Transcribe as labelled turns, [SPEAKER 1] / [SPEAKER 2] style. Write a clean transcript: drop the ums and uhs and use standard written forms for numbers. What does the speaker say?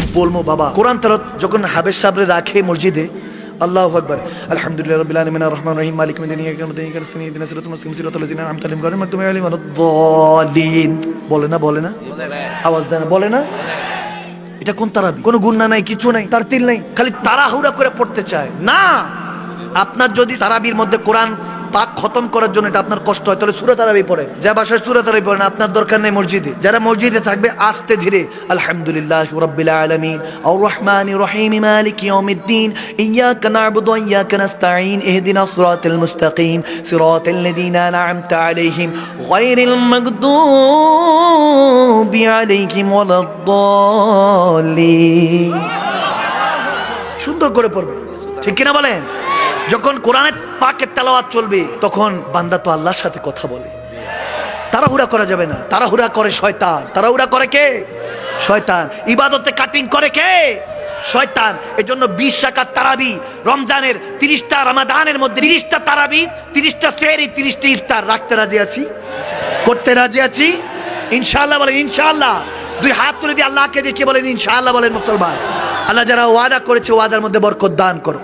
[SPEAKER 1] কি বলবো বাবা, কোরআন তেলাওয়াত যখন হাবেজ সাহেবরে রাখে মসজিদে, আল্লাহু আকবার, আলহামদুলিল্লাহি রাব্বিল আলামিন আর রহমানির রহিম মালিকিল ইয়াউমিদ্দিন ইয়্যাকা না'বুদু ওয়া ইয়্যাকা নাস্তাঈন ইহদিনাস সিরাতাল মুস্তাকিম সিরাতাল লাযিনা আন'আমতা আলাইহিম গায়রিল মাগদুবি আলাইহিম ওয়ালাদ-দাল্লিন। বলে না, বলে না, আওয়াজ দেয় না, বলে না। এটা কোন তারাবি? কোনো গুন্না নাই, কিছু নাই, তারতিল নাই, খালি তাড়াহুড়া করে পড়তে চায় না। আপনার যদি তারাবির মধ্যে কোরআন পাক খতম করার জন্য এটা আপনার কষ্ট হয়, তাহলে সূরা তারাবি পড়ে, যা বাসায় সূরা তারাবি পড়ে না, আপনার দরকার নেই মসজিদে। যারা মসজিদে থাকবে আস্তে ধীরে আলহামদুলিল্লাহি রাব্বিল আলামিন আর রহমানির রহিম মালিকি ইয়াউমিদ্দিন ইয়্যাকা না'বুদু ওয়া ইয়্যাকা নাস্তাঈন ইহদিনাস সিরাতাল মুস্তাকিম সিরাতাল লাযিনা আন'আমতা আলাইহিম গায়রিল মাগদুবি আলাইহিম ওয়ালাদ-দাল্লিন। সুন্দর করে পড়বে, ঠিক কিনা বলেন? যখন কোরআনের পাকের তেলাওয়াত চলবে তখন বান্দা তো আল্লাহর সাথে কথা বলে। তাড়াহুড়া করা যাবে না, তাড়াহুড়া করে শয়তান। তাড়াহুড়া করে কে? শয়তান। ইবাদতে কাটিং করে কে? শয়তান। এজন্য 20 রাকাত তারাবি, রমজানের 30টা, রমাদানের মধ্যে 30টা তারাবি, 30টা সেহরি, 30টা ইফতার রাখতে রাজি আছি, করতে রাজি আছি ইনশাআল্লাহ। বলেন ইনশাআল্লাহ। দুই হাত তুলে দিয়ে আল্লাহকে দেখে বলেন ইনশাআল্লাহ। বলেন মুসলমান, আল্লাহ যারা ওয়াদা করেছে ওয়াদার মধ্যে বরকত দান করো।